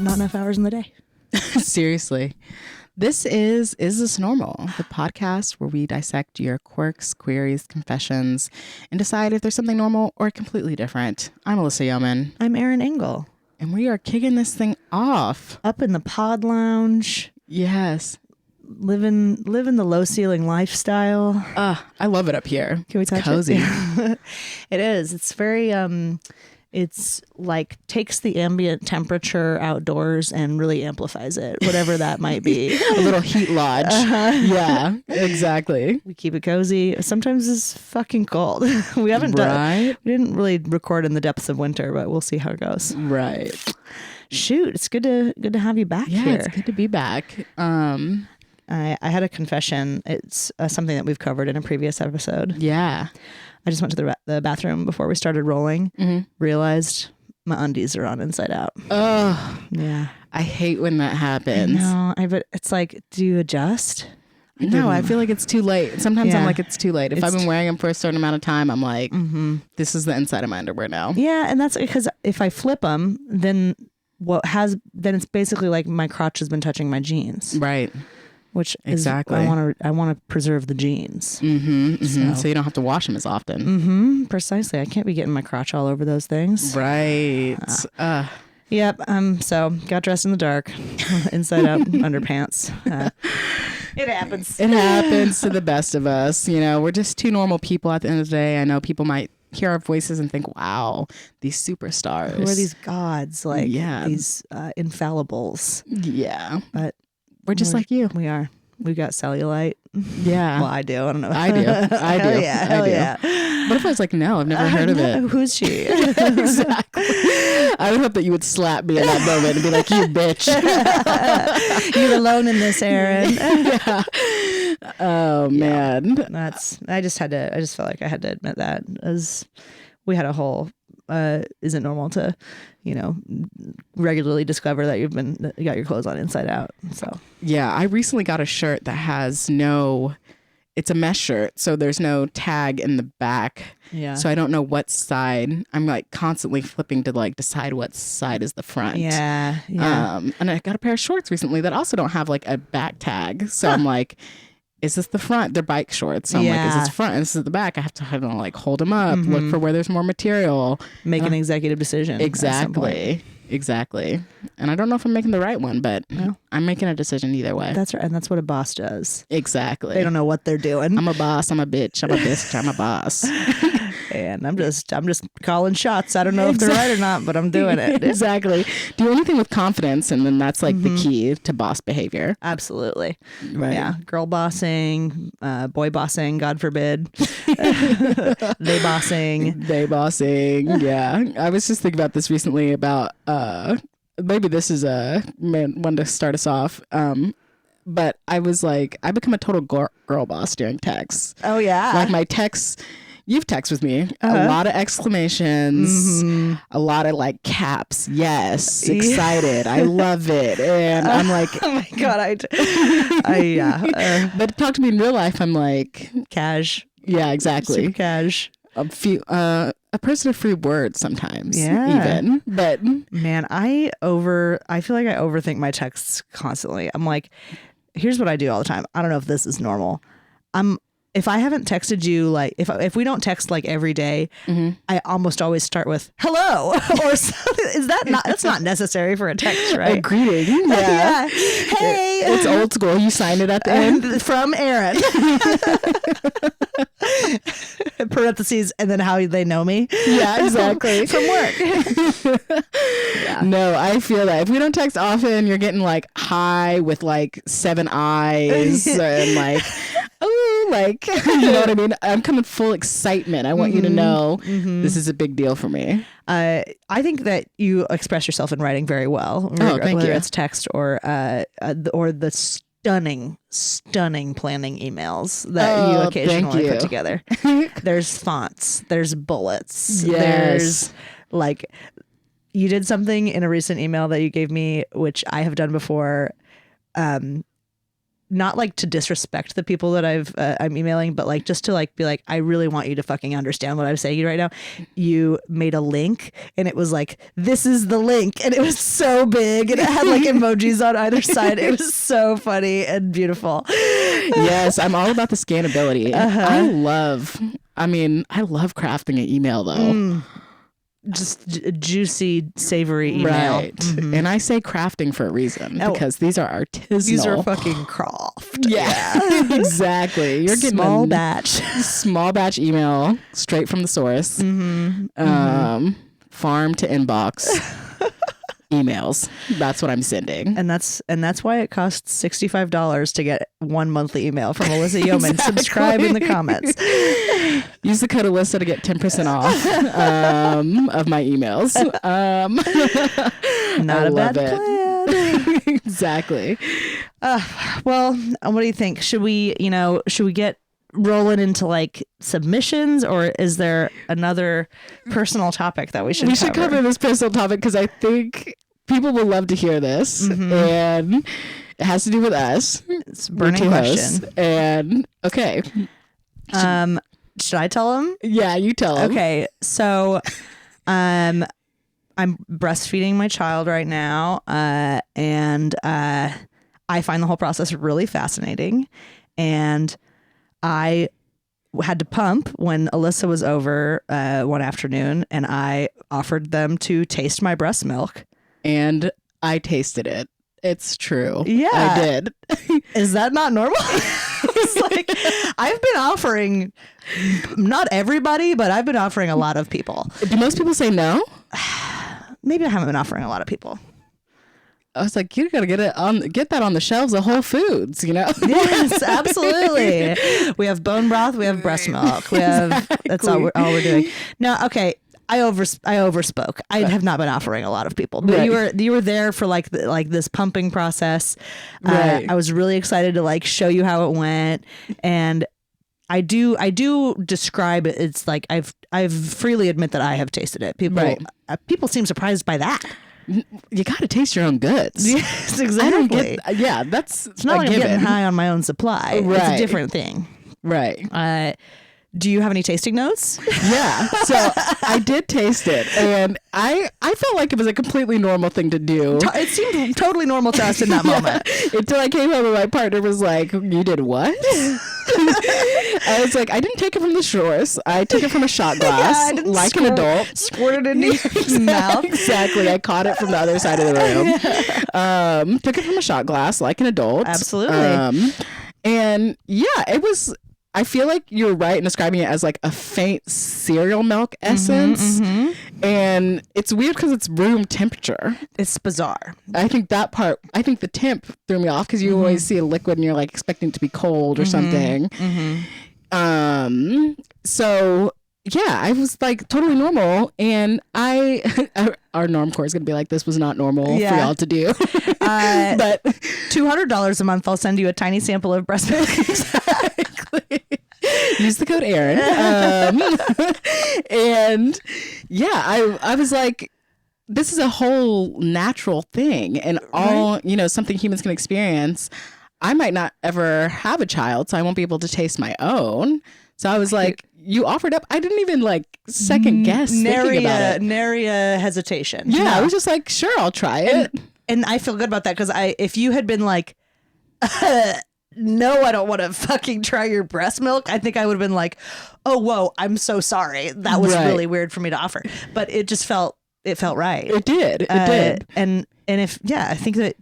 not enough hours in the day. Seriously. This is This Normal? The podcast where we dissect your quirks, queries, confessions, and decide if there's something normal or completely different. I'm Alyssa Yeoman. I'm Erin Ingle. And we are kicking this thing off. Up in the pod lounge. Yes. Living the low ceiling lifestyle. I love it up here. Can we touch cozy. it? It is. It's very it's like takes the ambient temperature outdoors and really amplifies it, whatever that might be. A little heat lodge. Yeah, exactly. We keep it cozy. Sometimes it's fucking cold. We haven't done. We didn't really record in the depths of winter, but we'll see how it goes. Right. Shoot, it's good to have you back here. Yeah, it's good to be back. I had a confession. It's something that we've covered in a previous episode. Yeah. I just went to the bathroom before we started rolling. Realized my undies are on inside out. Oh, yeah. I hate when that happens. No, but it's like, do you adjust? No, I feel like it's too late. Sometimes I'm like, it's too late. If I've been wearing them for a certain amount of time, I'm like, this is the inside of my underwear now. Yeah, and that's because if I flip them, then it's basically like my crotch has been touching my jeans. Right. Which exactly. I want to preserve the jeans. So you don't have to wash them as often. Precisely. I can't be getting my crotch all over those things. Right. Yep. So got dressed in the dark, inside out underpants. It happens. It happens to the best of us. You know, we're just two normal people at the end of the day. I know people might hear our voices and think, wow, these superstars. Who are these gods? Like these infallibles. Yeah. But we're just like you. We are. We got cellulite. Yeah. Well, I do. I don't know. I do. Hell yeah. Hell yeah. What if I was like, no, I've never heard of it? Who's she? Exactly. I would hope that you would slap me in that moment and be like, you bitch. You're alone in this, Erin. Yeah. Oh, man. I just felt like I had to admit that, as we had a whole isn't normal to, regularly discover that you got your clothes on inside out. So yeah, I recently got a shirt that has it's a mesh shirt, so there's no tag in the back. Yeah. So I don't know what side. I'm like constantly flipping to like decide what side is the front. Yeah. Yeah. And I got a pair of shorts recently that also don't have like a back tag. So I'm like, is this the front? They're bike shorts. So I'm like, is this front? And this is the back. I have to like hold them up, look for where there's more material. Make an executive decision. Exactly. And I don't know if I'm making the right one, but I'm making a decision either way. That's right. And that's what a boss does. Exactly. They don't know what they're doing. I'm a boss. I'm a bitch. I'm a bitch. I'm a boss. And I'm just calling shots. I don't know if they're right or not, but I'm doing it. Exactly. Do anything with confidence, and then that's like the key to boss behavior. Absolutely. Right. Yeah. Girl bossing, boy bossing, God forbid. They bossing. Yeah. I was just thinking about this recently about maybe this is one to start us off. But I was like, I become a total girl boss during texts. Oh yeah. Like my texts. You've texted with me a lot of exclamations, a lot of like caps. Yes, excited. I love it, and I'm like, oh my god, yeah. But talk to me in real life. I'm like, cash. Yeah, exactly. Super cash. A person of free words sometimes. Yeah. Even, but man, I feel like I overthink my texts constantly. I'm like, here's what I do all the time. I don't know if this is normal. If I haven't texted you, like if we don't text like every day, I almost always start with hello or something. That's not necessary for a text, right? A greeting. Yeah. Hey. It's old school. You sign it at the end. From Erin. Parentheses, and then how they know me. Yeah, exactly. From work. Yeah. No, I feel that. If we don't text often, you're getting like hi with like 7 eyes and like, oh, like, you know what I mean? I'm coming full excitement. I want you to know this is a big deal for me. I think that you express yourself in writing very well. Oh, thank whether you. It's text or the stunning planning emails that you occasionally put together. There's fonts. There's bullets. Yes. There's like, you did something in a recent email that you gave me, which I have done before. not like to disrespect the people that I'm emailing, but like just to like be like, I really want you to fucking understand what I'm saying right now. You made a link and it was like, this is the link, and it was so big and it had like emojis on either side. It was so funny and beautiful. Yes, I'm all about the scannability. I love crafting an email though. Just juicy, savory email. Right. And I say crafting for a reason because these are artisanal. These are fucking craft. Yeah. Exactly. You're getting small batch email straight from the source. Farm to inbox emails. That's what I'm sending. And that's why it costs $65 to get one monthly email from Alyssa Yeoman. Exactly. Subscribe in the comments. Use the code Alyssa to get 10% off of my emails. Not a bad plan. Exactly. Well, what do you think? Should we get rolling into like submissions, or is there another personal topic that we should cover this personal topic because I think people will love to hear this, and it has to do with us. It's a burning question. And okay. Should I tell him? Yeah, you tell him. Okay, so I'm breastfeeding my child right now, and I find the whole process really fascinating, and I had to pump when Alyssa was over one afternoon, and I offered them to taste my breast milk. And I tasted it. It's true. Yeah. I did. Is that not normal? It's like, I've been offering, not everybody, but I've been offering a lot of people. Do most people say no? Maybe I haven't been offering a lot of people. I was like, you gotta get that on the shelves of Whole Foods, you know? Yes, absolutely. We have bone broth. We have breast milk. We have Exactly. That's all we're doing. No, okay. I overspoke. I have not been offering a lot of people, but right. you were there for like this pumping process. Right. I was really excited to like show you how it went, and I do describe it. It's like I've freely admit that I have tasted it. People seem surprised by that. You gotta taste your own goods. Yes, exactly. It's not like I'm getting high on my own supply. Right. It's a different thing. Right. Do you have any tasting notes? Yeah. So I did taste it, and I felt like it was a completely normal thing to do. It seemed totally normal to us in that moment. Until I came home and my partner was like, "You did what?" I was like, "I didn't take it from the source. I took it from a shot glass, like an adult. Squirted it into your mouth." Exactly. I caught it from the other side of the room. Took it from a shot glass, like an adult. Absolutely. And yeah, it was. I feel like you're right in describing it as like a faint cereal milk essence. And it's weird because it's room temperature. It's bizarre. I think the temp threw me off because you always see a liquid and you're like expecting it to be cold or something. So yeah, I was like totally normal, and our normcore is gonna be like, this was not normal for y'all to do. But $200 a month, I'll send you a tiny sample of breast milk. Exactly. Use the code Erin. And yeah, I was like, this is a whole natural thing, and all something humans can experience. I might not ever have a child, so I won't be able to taste my own. So I was like, you offered up. I didn't even like second guess thinking about it. Nary a hesitation. Yeah, I was just like, sure, I'll try it. And I feel good about that because if you had been like, no, I don't want to fucking try your breast milk, I think I would have been like, oh, whoa, I'm so sorry. That was really weird for me to offer. But it just felt right. It did. It did. And if, I think that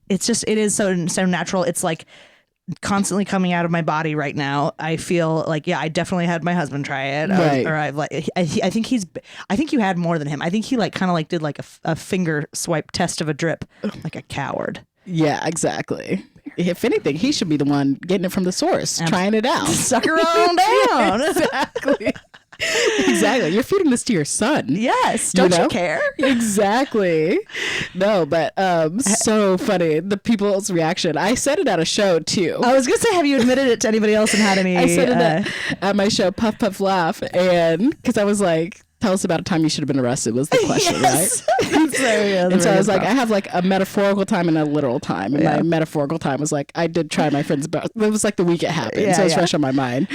it is so natural. It's like constantly coming out of my body right now. I feel like, I definitely had my husband try it. Right. Or I've like, I think you had more than him. I think he like kind of like did like a finger swipe test of a drip, like a coward. Yeah, exactly. If anything, he should be the one getting it from the source, trying it out. Suck her on down. Exactly. Exactly. You're feeding this to your son. Yes. Don't you care? Exactly. No, but so funny. The people's reaction. I said it at a show too. I was going to say, have you admitted it to anybody else and had any? I said it at my show, Puff Puff Laugh. And because I was like tell us about a time you should have been arrested was the question, Yes. right? Yeah, And so I was like, I have like a metaphorical time and a literal time. And Yeah. my metaphorical time was like, I did try my friend's birth. It was like the week it happened. Yeah, so it was yeah. fresh on my mind.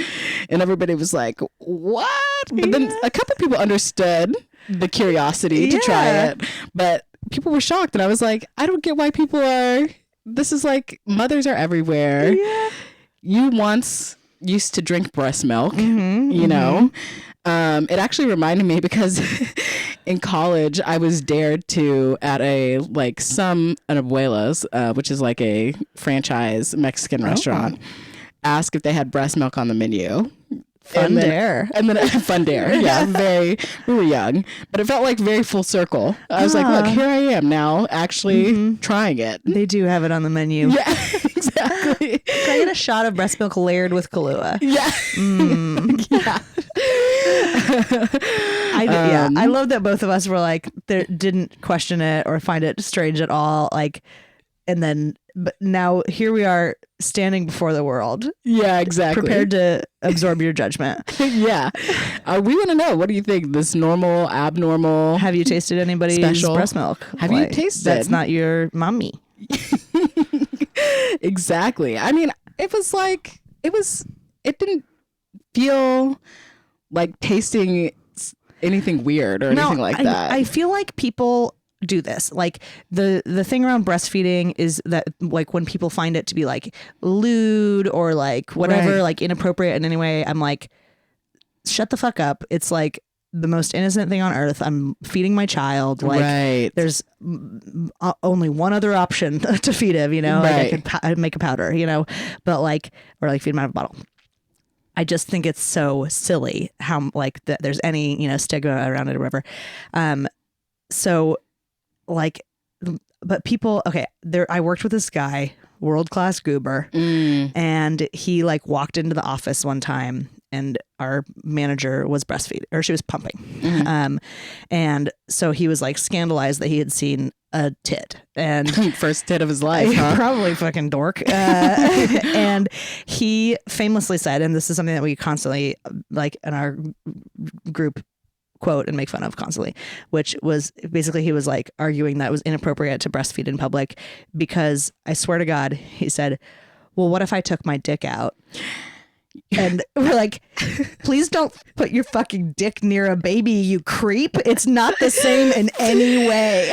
And everybody was like, what? But then a couple people understood the curiosity to try Yeah. it. But people were shocked. And I was like, I don't get why people are. This is like, mothers are everywhere. Yeah. You once used to drink breast milk, Mm-hmm, you know? It actually reminded me because in college I was dared to at an abuela's, which is like a franchise Mexican restaurant, ask if they had breast milk on the menu. Fun dare. And then fun dare. Yeah, we were young, but it felt like very full circle. I was like, look, here I am now actually trying it. They do have it on the menu. Yeah, exactly. Can I get a shot of breast milk layered with Kahlua? Yeah. Yeah. I love that both of us were like, didn't question it or find it strange at all. Like, and then, but now here we are standing before the world, Yeah, exactly. prepared to absorb your judgment. Yeah. We want to know, what do you think? This normal, abnormal? Have you tasted anybody's Special. breast milk? Have you tasted? That's not your mommy. Exactly. I mean, it didn't feel like tasting anything weird or anything like that. I feel like people do this. Like the thing around breastfeeding is that like when people find it to be like lewd or like whatever, Right. like inappropriate in any way, I'm like, shut the fuck up. It's like the most innocent thing on earth. I'm feeding my child. Like Right. there's only one other option to feed him, you know, like I Right. could I'd make a powder, you know, but like, or like feed him out of a bottle. I just think it's so silly how like there's any, you know, stigma around it or whatever. So like, but people, okay, I worked with this guy, world-class goober, and he like walked into the office one time and our manager was breastfeeding, or she was pumping. And so he was like scandalized that he had seen a tit, and First tit of his life, huh? probably fucking dork. And he famously said, and this is something that we constantly like in our group quote and make fun of constantly, which was basically he was like arguing that it was inappropriate to breastfeed in public because I swear to God, he said, well, what if I took my dick out? And we're like, please don't put your fucking dick near a baby, you creep. It's not the same in any way.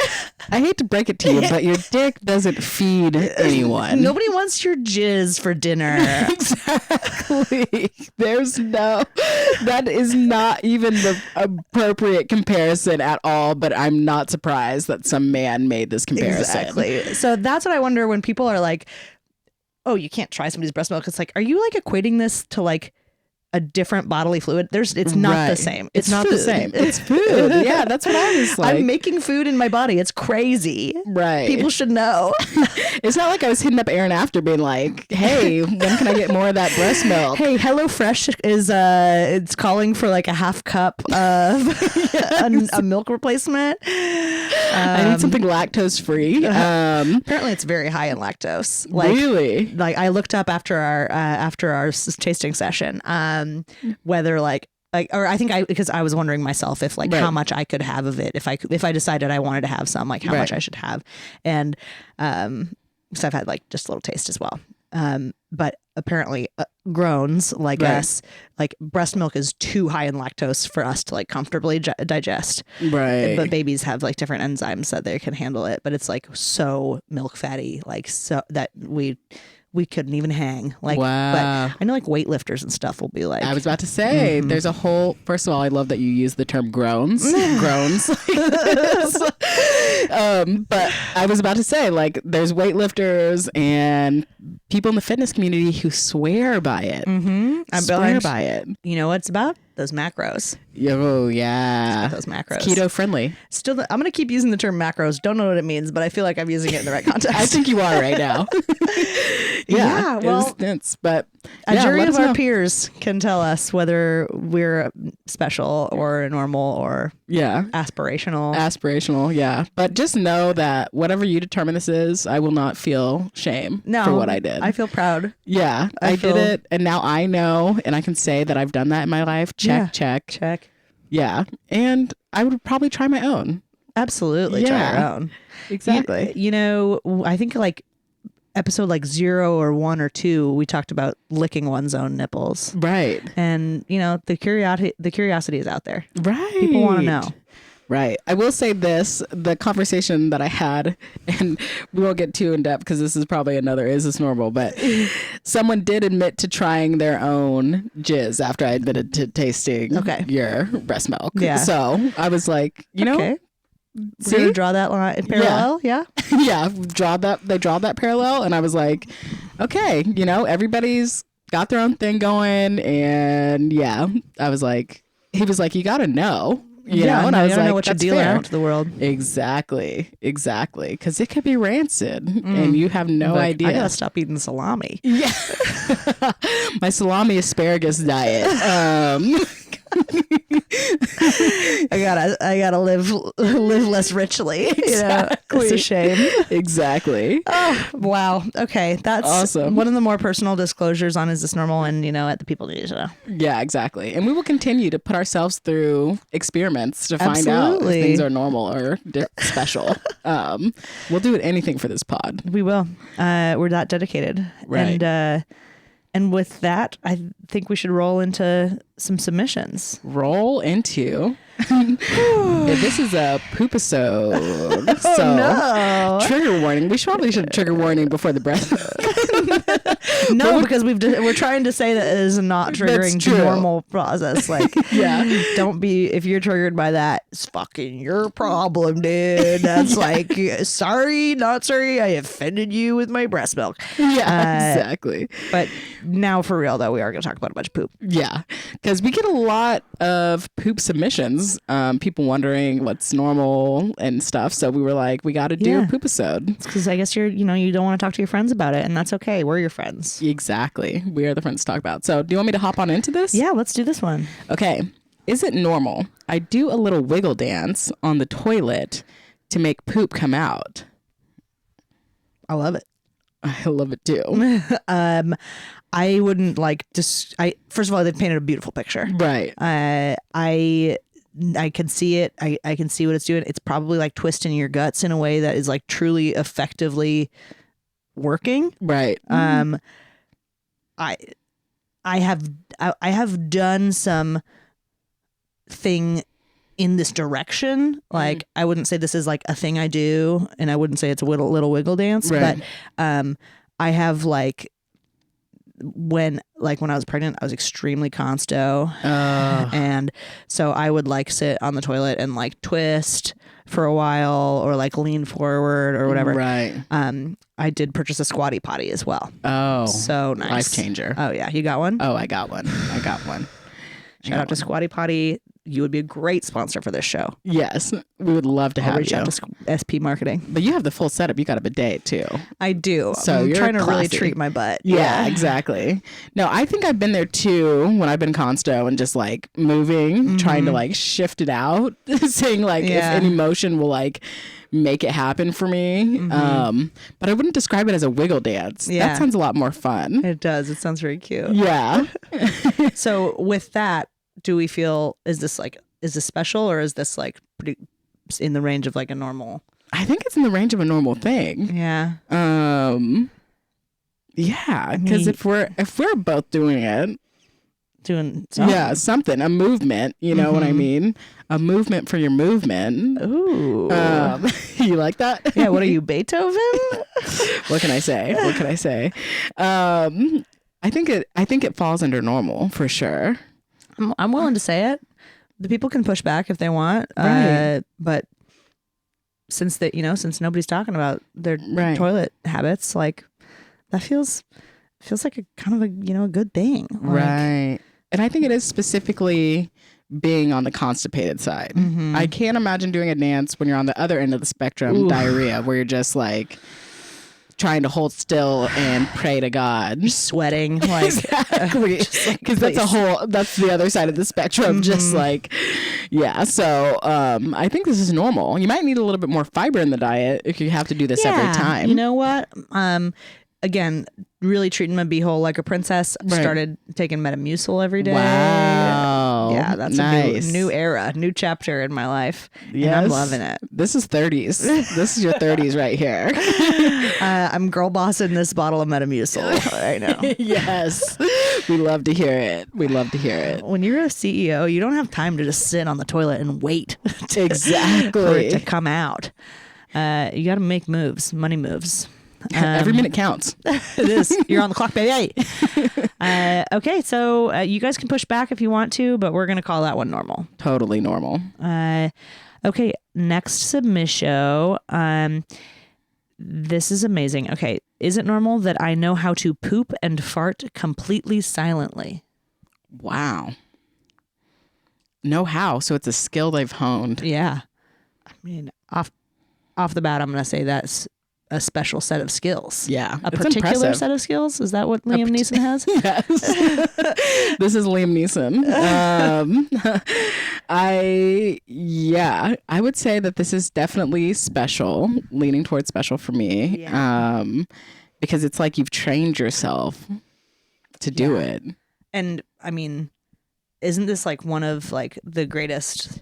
I hate to break it to you, but your dick doesn't feed anyone. Nobody wants your jizz for dinner. Exactly. That is not even the appropriate comparison at all, but I'm not surprised that some man made this comparison. Exactly. So that's what I wonder when people are like, oh, you can't try somebody's breast milk. It's like, are you like equating this to like a different bodily fluid? It's not the Right. same. It's not food. the same. It's food. Yeah, that's what I was like. I'm making food in my body. It's crazy. Right. People should know. It's not like I was hitting up Erin after being like, hey, when can I get more of that breast milk? Hey, HelloFresh is it's calling for like a half cup of a milk replacement. I need something lactose free. Apparently, it's very high in lactose. Like, Really? like I looked up after our tasting session, whether like, or I think because I was wondering myself if like Right. how much I could have of it if I decided I wanted to have some, like how Right. much I should have, and because I've had like just a little taste as well. But apparently groans like Right. us, like breast milk is too high in lactose for us to like comfortably digest. Right. But babies have like different enzymes that they can handle it, but it's like so milk fatty, like so that we couldn't even hang. Like, Wow. but I know like weightlifters and stuff will be like, I was about to say, there's a whole, first of all, I love that you use the term groans. Groans. But I was about to say, like, there's weightlifters and people in the fitness community who swear by it. I Swear by it. you know what it's about? Those macros. Oh, yeah. Those macros. It's keto friendly. Still, I'm going to keep using the term macros. Don't know what it means, but I feel like I'm using it in the right context. I think you are right now. Yeah, it well, was dense, but a jury let of us our know. peers can tell us whether we're special or normal or Yeah. aspirational. Aspirational, yeah. But just know that whatever you determine this is, I will not feel shame for what I did. I feel proud. I feel- did it, and now I know, and I can say that I've done that in my life. Check, Yeah. check. Check. Yeah. And I would probably try my own. Absolutely. Try your own. Exactly. You know, I think like episode like 0 or 1 or 2, we talked about licking one's own nipples. Right. And, you know, the curiosity is out there. Right. People want to know. Right. I will say this, the conversation that I had, and we won't get too in depth because this is probably another Is This Normal, but someone did admit to trying their own jizz after I admitted to tasting your breast milk. Yeah. So I was like, you know, we're gonna draw that line in parallel. Yeah. Yeah. They draw that parallel. And I was like, okay, you know, everybody's got their own thing going. And yeah, I was like, he was like, you got to know. You know, and I was like, know what you're dealing out to the worworld. Exactly. Because it could be rancid and you have no idea. I gotta stop eating salami. Yeah. My salami asparagus diet. I gotta live less richly. Exactly. You know? It's a shame. Exactly. Oh wow. Okay, that's awesome. One of the more personal disclosures on Is This Normal, and you know, at the people need to know. Yeah, exactly. And we will continue to put ourselves through experiments to find out if things are normal or special. We'll do anything for this pod. We will. We're that dedicated. Right. And with that, I think we should roll into some submissions. Roll into. This is a Poopisode. So, no. Trigger warning. We probably should trigger warning before the breath. No, because we're trying to say that it is not triggering the normal process. Like, don't be, if you're triggered by that, it's fucking your problem, dude. That's like, sorry, not sorry. I offended you with my breast milk. Yeah, exactly. But now for real, though, we are going to talk about a bunch of poop. Yeah, because we get a lot of poop submissions. People wondering what's normal and stuff. So we were like, we got to do a Poopisode. Because I guess you don't want to talk to your friends about it, and that's okay. We're your friends. Exactly. We are the friends to talk about. So do you want me to hop on into this? Yeah, let's do this one. Okay. Is it normal? I do a little wiggle dance on the toilet to make poop come out. I love it. I love it too. I wouldn't like just. First of all, they've painted a beautiful picture. Right. I can see it. I can see what it's doing. It's probably like twisting your guts in a way that is like truly effectively working. Right. I have done some thing in this direction. Like I wouldn't say this is like a thing I do, and I wouldn't say it's a little wiggle dance. Right. But I have like when I was pregnant, I was extremely consto, and so I would like sit on the toilet and like twist for a while or like lean forward or whatever. Right. I did purchase a squatty potty as well. Oh, so nice. Life changer. Oh yeah, you got one? Oh, I got one. Shout out to Squatty Potty. You would be a great sponsor for this show. Yes, we would love to have you. Reach out to SP Marketing. But you have the full setup. You got a bidet too. I do. So I'm you're trying to classy. really treat my butt. Yeah, exactly. No, I think I've been there too when I've been consto and just like moving, trying to like shift it out, saying like if any motion will like make it happen for me. But I wouldn't describe it as a wiggle dance. Yeah. That sounds a lot more fun. It does. It sounds very cute. Yeah. So with that, do we feel, is this special, or is this like pretty in the range of like a normal? I think it's in the range of a normal thing. Yeah. Yeah, because if we're both doing it, something, a movement, you know what I mean? A movement for your movement. Ooh. You like that? Yeah, what are you, Beethoven? What can I say? I think it falls under normal for sure. I'm willing to say it. The people can push back if they want. Right. But since nobody's talking about their toilet habits, like that feels like a kind of a good thing. Like, right. And I think it is specifically being on the constipated side. I can't imagine doing a dance when you're on the other end of the spectrum, diarrhea, where you're just like trying to hold still and pray to God. Just sweating. Like, exactly. Because that's the other side of the spectrum. Just like, yeah. So I think this is normal. You might need a little bit more fiber in the diet if you have to do this every time. You know what? Again, really treating my beehole like a princess. Started taking Metamucil every day. Wow. Wow. Yeah, that's nice. a new era, new chapter in my life. Yes. And I'm loving it. This is 30s. This is your 30s right here. I'm girl bossing this bottle of Metamucil right now. Yes. We love to hear it. We love to hear it. When you're a CEO, you don't have time to just sit on the toilet and wait for it to come out. You got to make moves, money moves. Every minute counts. It is. You're on the clock, baby. Okay, so you guys can push back if you want to, but we're going to call that one normal. Totally normal. Okay, next submission. This is amazing. Okay, is it normal that I know how to poop and fart completely silently? Wow. Know how, so it's a skill they've honed. Yeah. I mean, off the bat, I'm going to say that's a special set of skills. Yeah. A particular impressive. set of skills? Is that what Liam Neeson has? Yes. This is Liam Neeson. I would say that this is definitely special, leaning towards special for me. Yeah. Because it's like you've trained yourself to do it. And I mean, isn't this like one of like the greatest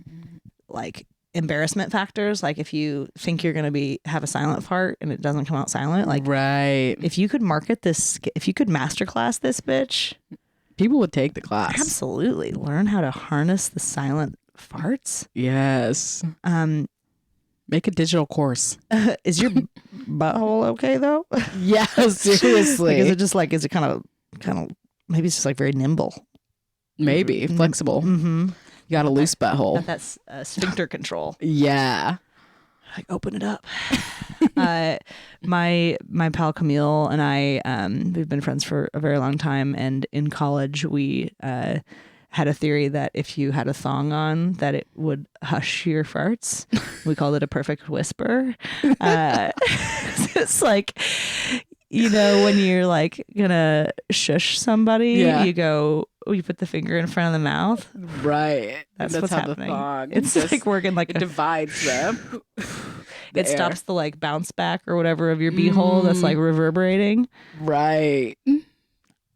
like embarrassment factors? Like if you think you're going to have a silent fart and it doesn't come out silent, like right. If you could market this, if you could masterclass this bitch, people would take the class. Absolutely. Learn how to harness the silent farts. Yes. Make a digital course. Is your butthole okay though? Yeah, seriously. Like, is it kind of maybe it's just like very nimble. Maybe flexible. Mm-hmm. You got a loose butthole. That's sphincter control. Yeah. Like open it up. My pal Camille and I, we've been friends for a very long time, and in college we had a theory that if you had a thong on, that it would hush your farts. We called it a perfect whisper. It's like, you know, when you're like gonna shush somebody, you put the finger in front of the mouth. Right. That's what's how happening. The thong it's just, like working like it divides them. It stops the like bounce back or whatever of your beehole that's like reverberating. Right.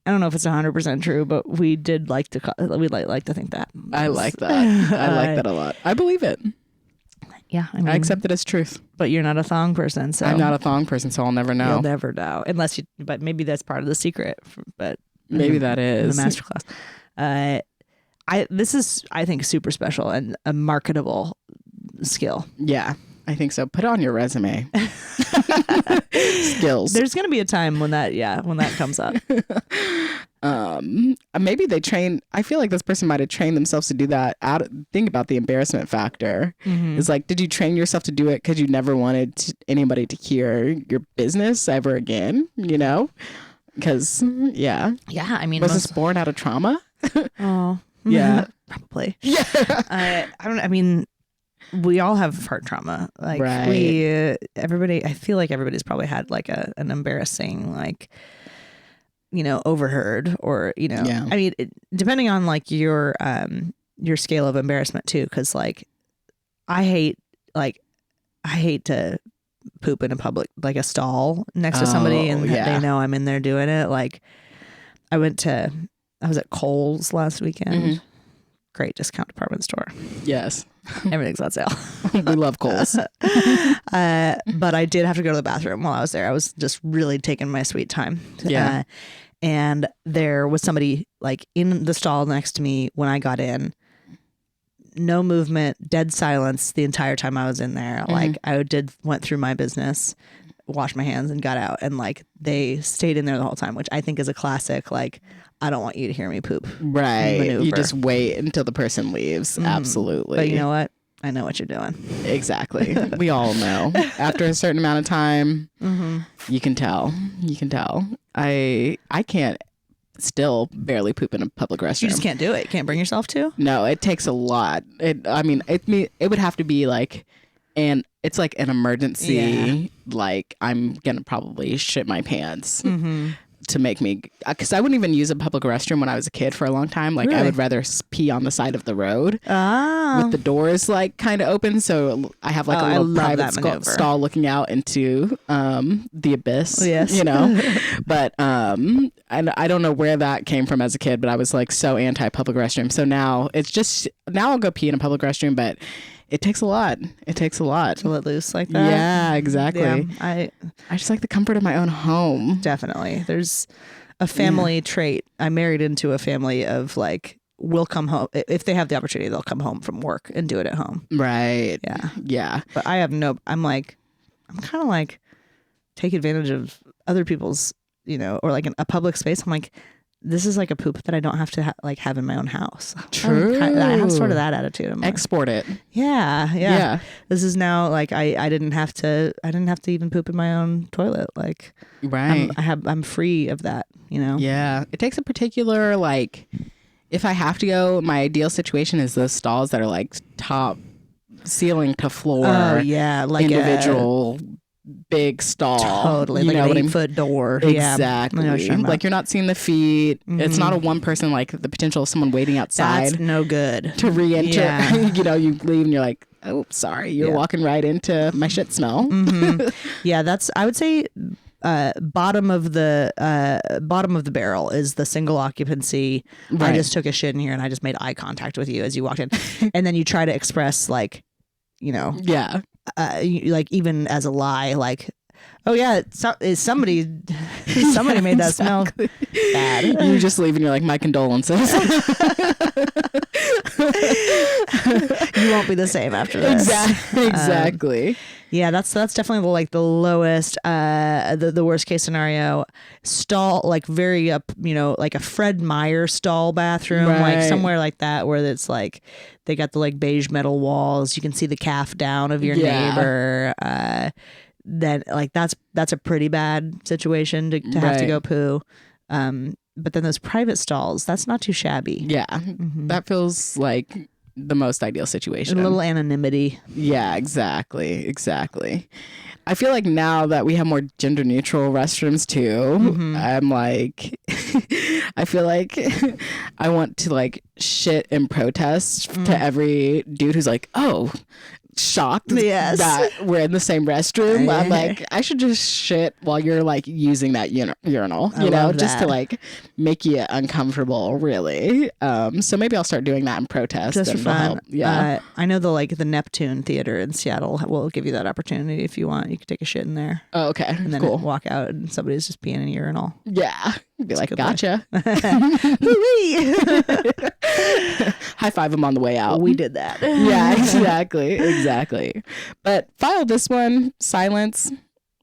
I don't know if it's 100% true, but we did like to like to think that. I like that. I like that a lot. I believe it. Yeah, I mean, I accept it as truth. But you're not a thong person, so I'm not a thong person, so I'll never know. You'll never know, unless you. But maybe that's part of the secret. But maybe that is the masterclass. This is, I think, super special and a marketable skill. Yeah, I think so. Put it on your resume. Skills. There's gonna be a time when that comes up. Maybe they train. I feel like this person might have trained themselves to do that. Think about the embarrassment factor. Mm-hmm. It's like, did you train yourself to do it because you never wanted anybody to hear your business ever again? You know, because yeah. I mean, was this born out of trauma? Oh, yeah, probably. Yeah, I mean, we all have heart trauma. Like everybody. I feel like everybody's probably had like an embarrassing like, you know, overheard or, you know, I mean, depending on like your scale of embarrassment too. Cause like, I hate to poop in a public, like a stall next to somebody and they know I'm in there doing it. Like I was at Kohl's last weekend. Mm-hmm. Great discount department store. Yes. Everything's on sale. We love Kohl's. But I did have to go to the bathroom while I was there. I was just really taking my sweet time. Yeah. And there was somebody like in the stall next to me when I got in. No movement, dead silence the entire time I was in there. Mm-hmm. Like I went through my business, washed my hands and got out. And like they stayed in there the whole time, which I think is a classic. Like, I don't want you to hear me poop. Right. Maneuver. You just wait until the person leaves. Mm-hmm. Absolutely. But you know what? I know what you're doing. Exactly. We all know. After a certain amount of time, you can tell. You can tell. I can't still barely poop in a public restroom. You just can't do it. You can't bring yourself to? No, it takes a lot. It would have to be like, and it's like an emergency. Yeah. Like I'm gonna probably shit my pants. Mm-hmm. to make me, because I wouldn't even use a public restroom when I was a kid for a long time. Like I would rather pee on the side of the road with the doors like kind of open. So I have like a little private stall looking out into the abyss, you know. But and I don't know where that came from as a kid, but I was like so anti public restroom. So now I'll go pee in a public restroom, but it takes a lot. It takes a lot to let loose like that. Yeah, exactly. Yeah, I just like the comfort of my own home. Definitely. There's a family trait. I married into a family of like, will come home if they have the opportunity. They'll come home from work and do it at home. Right. Yeah. Yeah. But I'm kind of like take advantage of other people's, you know, or like in a public space. I'm like, this is like a poop that I don't have to have in my own house. True. I have sort of that attitude. I'm export like, it. Yeah. This is now like I didn't have to even poop in my own toilet. Like, right. I'm free of that, you know? Yeah. It takes a particular, like, if I have to go, my ideal situation is those stalls that are like top ceiling to floor. Oh yeah. Like individual big stall. Totally. You like know an 8-foot door. Exactly. Yeah. Like you're not seeing the feet. Mm-hmm. It's not a one person, like the potential of someone waiting outside. That's no good. To re-enter. Yeah. You know, you leave and you're like, oh, sorry. You're walking right into my shit smell. Mm-hmm. Yeah, I would say bottom of the barrel is the single occupancy. Right. I just took a shit in here and I just made eye contact with you as you walked in. And then you try to express like, you know. Yeah. Like even as a lie, like, oh yeah, somebody made that smell bad. You just leave and you're like, my condolences. You won't be the same after this. Exactly. Yeah, that's definitely like the lowest, the worst case scenario. Stall, like very up, you know, like a Fred Meyer stall bathroom, like somewhere like that, where it's like they got the like beige metal walls. You can see the calf down of your neighbor. Then like that's a pretty bad situation to have to go poo. But then those private stalls, that's not too shabby. Yeah, that feels like the most ideal situation. A little anonymity. Yeah, exactly. I feel like now that we have more gender neutral restrooms too, I'm like, I feel like I want to like shit and protest to every dude who's like, oh, shocked that we're in the same restroom. I'm like, I should just shit while you're like using that urinal, you know, just to like make you uncomfortable, really. So maybe I'll start doing that in protest. Just for fun. Yeah. I know the Neptune Theater in Seattle will give you that opportunity if you want. You can take a shit in there. Oh, okay. And then walk out and somebody's just peeing in a urinal. Yeah. Be like, gotcha. High five them on the way out. We did that. Yeah, exactly. But file this one, silence,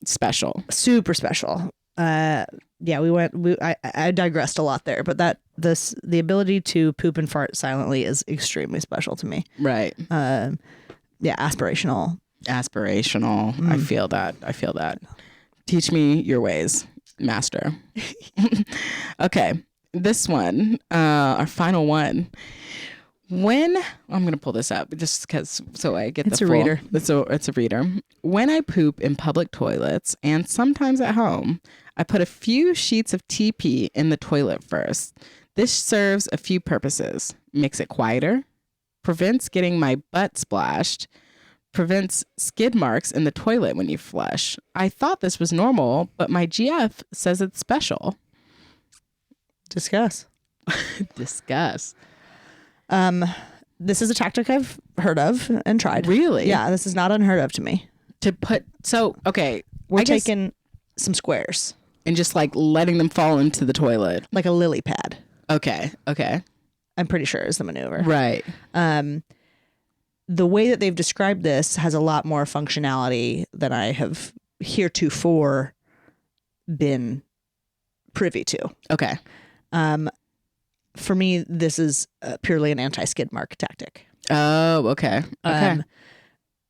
special. Super special. Yeah, I digressed a lot there, but the ability to poop and fart silently is extremely special to me. Right. Yeah, aspirational. I feel that. Teach me your ways, master. Okay, this one, our final one. I'm going to pull this up just because so I get it's a reader. It's a reader. When I poop in public toilets and sometimes at home, I put a few sheets of TP in the toilet first. This serves a few purposes. Makes it quieter, prevents getting my butt splashed, prevents skid marks in the toilet when you flush. I thought this was normal, but my GF says it's special. Discuss. This is a tactic I've heard of and tried. Really? Yeah, this is not unheard of to me. Okay. We're taking some squares. And just like letting them fall into the toilet. Like a lily pad. Okay. I'm pretty sure is the maneuver. Right. The way that they've described this has a lot more functionality than I have heretofore been privy to. Okay. For me, this is purely an anti-skid mark tactic. Oh, okay.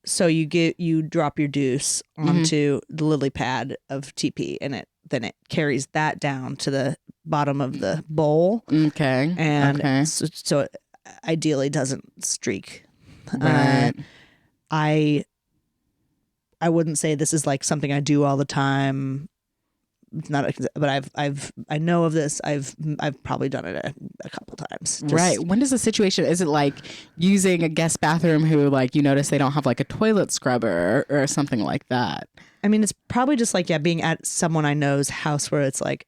So you drop your deuce onto the lily pad of TP, and then it carries that down to the bottom of the bowl. Okay. And so it ideally doesn't streak. Right. I wouldn't say this is like something I do all the time. it's not, but I know of this. I've probably done it a couple times. Right. When does the situation, is it like using a guest bathroom who like you notice they don't have like a toilet scrubber or something like that? I mean, it's probably just like, being at someone I know's house where it's like,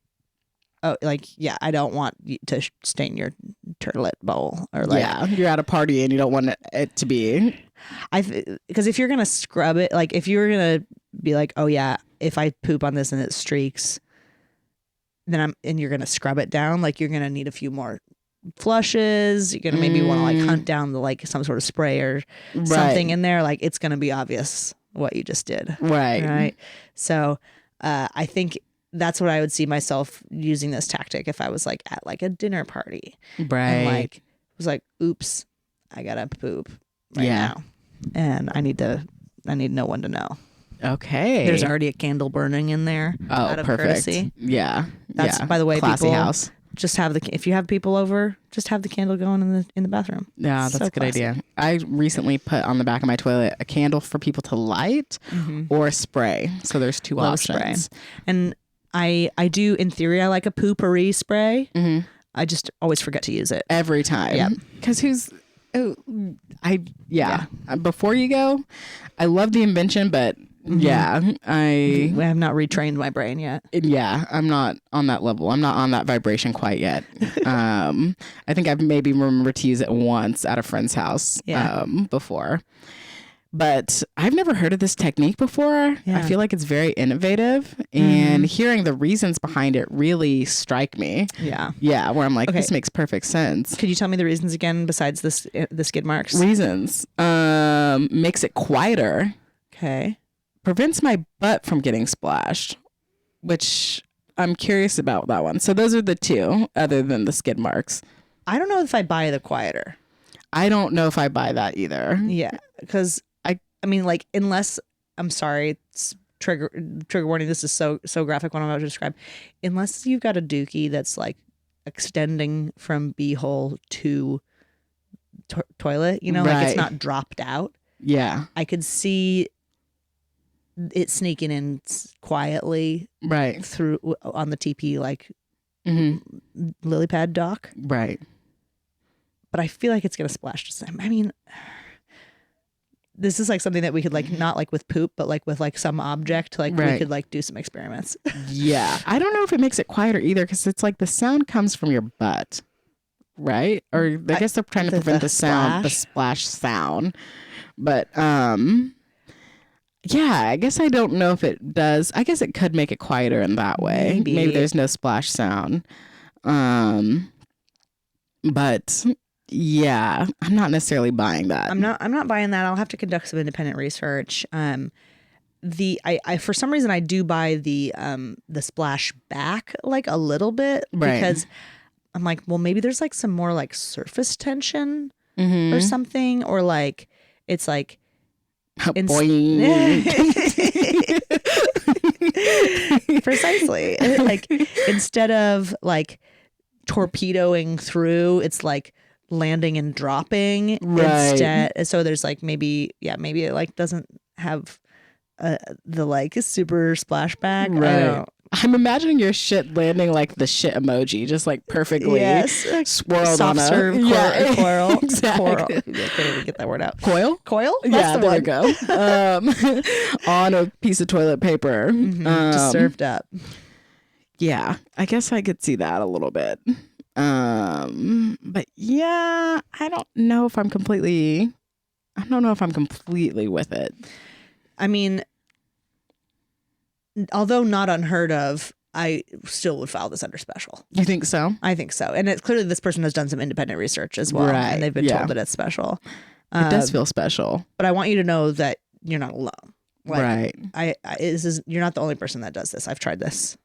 oh, like, I don't want you to stain your toilet bowl, or like, you're at a party and you don't want it to be. Because if you're gonna scrub it, like if you're gonna be like, oh yeah, if I poop on this and it streaks, then you're gonna scrub it down, like you're gonna need a few more flushes. You're gonna maybe want to like hunt down like some sort of spray or something in there. Like it's gonna be obvious what you just did. Right. So I think that's what I would see myself using this tactic if I was like at like a dinner party. Right. And like was like, oops, I gotta poop now. And I need no one to know. Okay. There's already a candle burning in there. Oh, out of perfect. Courtesy. Yeah. That's by the way, classy people, house. Just have if you have people over, just have the candle going in the bathroom. Yeah, that's a good idea. I recently put on the back of my toilet a candle for people to light or a spray. So there's two options. Spray. And I do, in theory, I like a poopery spray. I just always forget to use it every time. Yeah, because before you go, I love the invention, but I have not retrained my brain yet. I'm not on that level. I'm not on that vibration quite yet. I think I've maybe remembered to use it once at a friend's house before. But I've never heard of this technique before. I feel like it's very innovative, and hearing the reasons behind it really strike me. Yeah, where I'm like, this makes perfect sense. Could you tell me the reasons again besides the skid marks? Reasons. Makes it quieter. Okay. Prevents my butt from getting splashed, which I'm curious about that one. So those are the two, other than the skid marks. I don't know if I buy the quieter. I don't know if I buy that either. Yeah, because I mean, like, unless, I'm sorry, it's trigger warning, this is so graphic what I'm about to describe. Unless you've got a dookie that's like extending from beehole to toilet, like it's not dropped out. Yeah. I could see it sneaking in quietly through on the TP, like lily pad dock. Right. But I feel like it's going to splash just the same. I mean, this is like something that we could like, not like with poop, but like with like some object, like we could like do some experiments. Yeah. I don't know if it makes it quieter either, because it's like the sound comes from your butt, right? Or I guess they're trying to prevent the splash sound. But yeah, I guess I don't know if it does. I guess it could make it quieter in that way. Maybe there's no splash sound. But yeah, I'm not necessarily buying that. I'm not buying that. I'll have to conduct some independent research. I for some reason I do buy the splash back like a little bit, because I'm like, well, maybe there's like some more like surface tension or something, or like it's like precisely like instead of like torpedoing through, it's like landing and dropping instead. So there's like maybe it like doesn't have the like super splashback. I'm imagining your shit landing like the shit emoji, just like perfectly swirled soft on serve coral. Exactly. Coral. I can't even get that word out. Coil? That's the there one. We go. On a piece of toilet paper, just served up. Yeah, I guess I could see that a little bit. But yeah, I don't know if I'm completely with it. I mean, although not unheard of, I still would file this under special. You think so? I think so. And it's clearly this person has done some independent rearch as well. Right. And they've been told that it's special. It does feel special. But I want you to know that you're not alone. Like, right. You're not the only person that does this. I've tried this.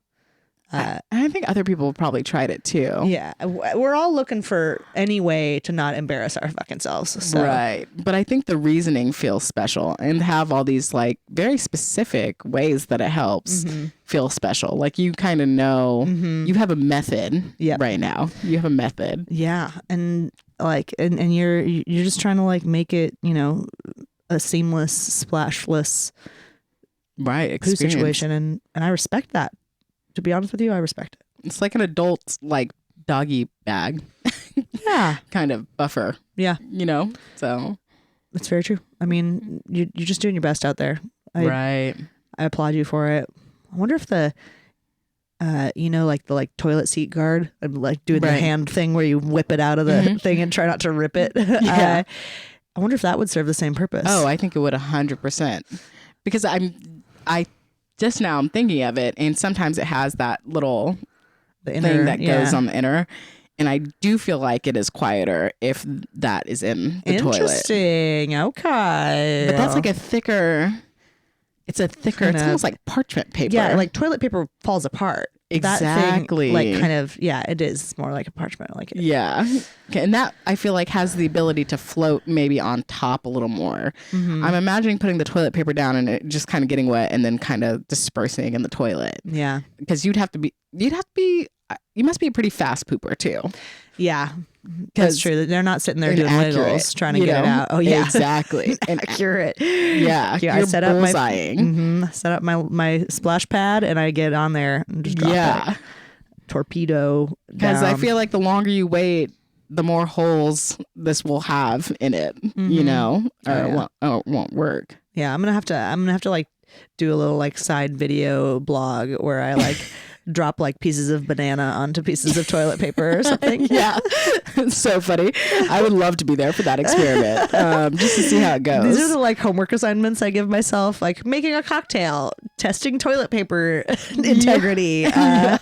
I think other people have probably tried it too. Yeah. We're all looking for any way to not embarrass our fucking selves. So. Right. But I think the reasoning feels special, and have all these like very specific ways that it helps feel special. Like you kind of know you have a method right now. You have a method. Yeah. And like, and you're just trying to like make it, a seamless, splashless experience. situation. And I respect that. to be honest with you, I respect it. It's like an adult, like, doggy bag. Yeah. Kind of buffer. Yeah. You know? So. It's very true. I mean, you're just doing your best out there. Right. I applaud you for it. I wonder if the, like the toilet seat guard, I'm like doing the hand thing where you whip it out of the thing and try not to rip it. Yeah. I wonder if that would serve the same purpose. Oh, I think it would 100%. Because I just now I'm thinking of it, and sometimes it has that little thing that goes on the inner. And I do feel like it is quieter if that is in the toilet. Interesting. Okay. But that's like a thicker, it's almost like parchment paper. Yeah, like toilet paper falls apart. Exactly. That thing, it is. It's more like a parchment. I like it. Yeah. Okay, and that I feel like has the ability to float maybe on top a little more. Mm-hmm. I'm imagining putting the toilet paper down and it just kind of getting wet and then kind of dispersing in the toilet. Yeah. Because you must be a pretty fast pooper too. Yeah. That's true. They're not sitting there doing wiggles trying to get it out. Oh yeah. Exactly. And accurate. Yeah. I set up my splash pad and I get on there and just drop it. Torpedo. Because I feel like the longer you wait, the more holes this will have in it, you know, or it won't work. Yeah. I'm going to have to do a little side video blog where I drop pieces of banana onto pieces of toilet paper or something. Yeah. It's so funny. I would love to be there for that experiment. Just to see how it goes. These are the homework assignments I give myself, making a cocktail, testing toilet paper integrity. Yeah.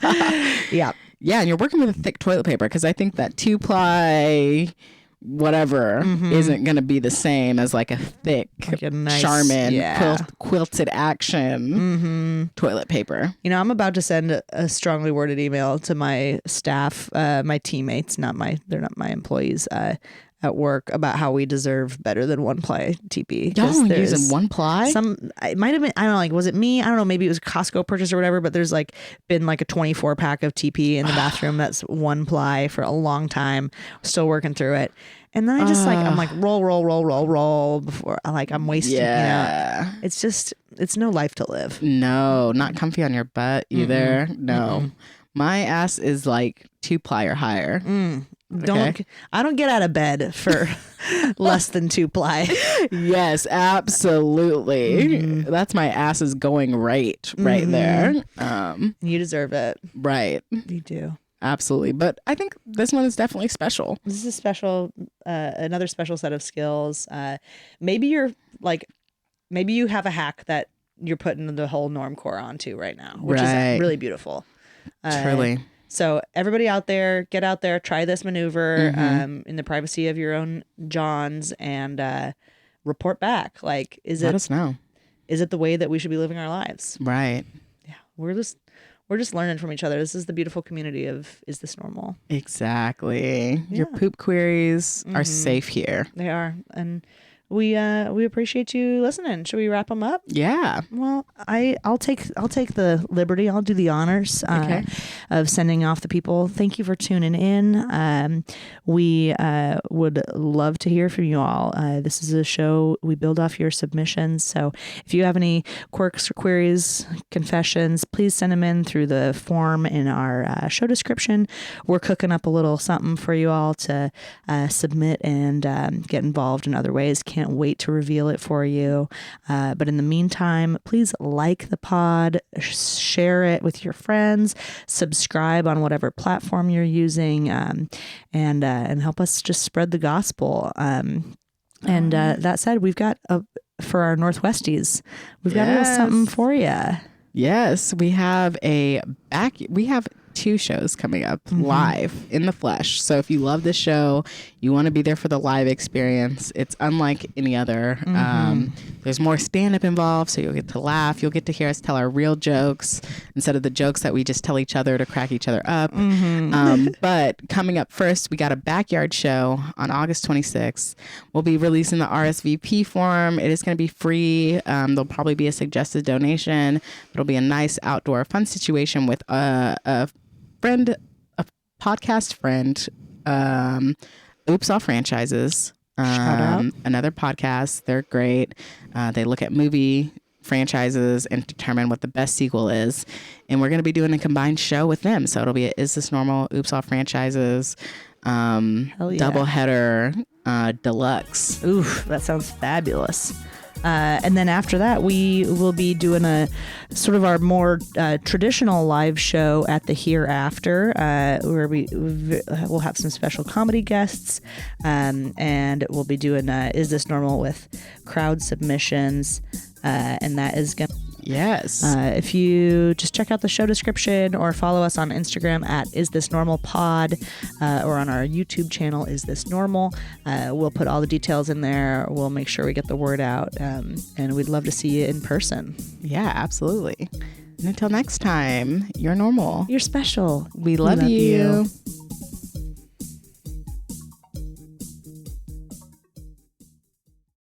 Yeah. And you're working with a thick toilet paper because I think that 2-ply whatever isn't going to be the same as a thick a nice, Charmin quilted action toilet paper. I'm about to send a strongly worded email to my staff, my teammates, they're not my employees at work, about how we deserve better than 1-ply TP. Y'all using 1-ply? It might have been, I don't know, was it me? I don't know, maybe it was a Costco purchase or whatever, but there's been a 24 pack of TP in the bathroom that's 1-ply for a long time. Still working through it. And then I just I'm roll before I'm wasting. Yeah. It's no life to live. No, not comfy on your butt either. No. My ass is 2-ply or higher. I don't get out of bed for less than 2-ply. Yes, absolutely. That's my ass is going right there. You deserve it. Right. You do. Absolutely. But I think this one is definitely special. This is a special, another special set of skills. Maybe you're maybe you have a hack that you're putting the whole normcore onto right now, which is really beautiful. Truly. So everybody out there, get out there, try this maneuver in the privacy of your own johns and report back. Let us know. Is it the way that we should be living our lives? Right. Yeah. We're just learning from each other. This is the beautiful community of Is This Normal? Exactly. Yeah. Your poop queries are safe here. They are. And we appreciate you listening. Should we wrap them up? Yeah. Well, I'll take the liberty. I'll do the honors of sending off the people. Thank you for tuning in. We would love to hear from you all. This is a show we build off your submissions. So if you have any quirks or queries, confessions, please send them in through the form in our show description. We're cooking up a little something for you all to submit and get involved in other ways. Can't wait to reveal it for you. But in the meantime, please like the pod, share it with your friends, subscribe on whatever platform you're using, and help us just spread the gospel. That said, we've got for our Northwesties, we've got a little something for you. Yes, we have we have 2 shows coming up live in the flesh. So if you love this show, you want to be there for the live experience. It's unlike any other. There's more stand-up involved, so you'll get to laugh. You'll get to hear us tell our real jokes instead of the jokes that we just tell each other to crack each other up. But coming up first, we got a backyard show on August 26th. We'll be releasing the RSVP form. It is going to be free. There'll probably be a suggested donation. It'll be a nice outdoor fun situation with a podcast friend, Oops All Franchises, Shout out. another podcast. They're great. They look at movie franchises and determine what the best sequel is. And we're going to be doing a combined show with them. So it'll be a Is This Normal? Oops All Franchises, double header, deluxe. Ooh, that sounds fabulous. And then after that, we will be doing a sort of our more traditional live show at the Hereafter, where we'll have some special comedy guests, and we'll be doing Is This Normal with crowd submissions, and that is going to... Yes. If you just check out the show description or follow us on Instagram at Is This Normal Pod, or on our YouTube channel Is This Normal, we'll put all the details in there. We'll make sure we get the word out, and we'd love to see you in person. Yeah, absolutely. And until next time, you're normal. You're special. We love you.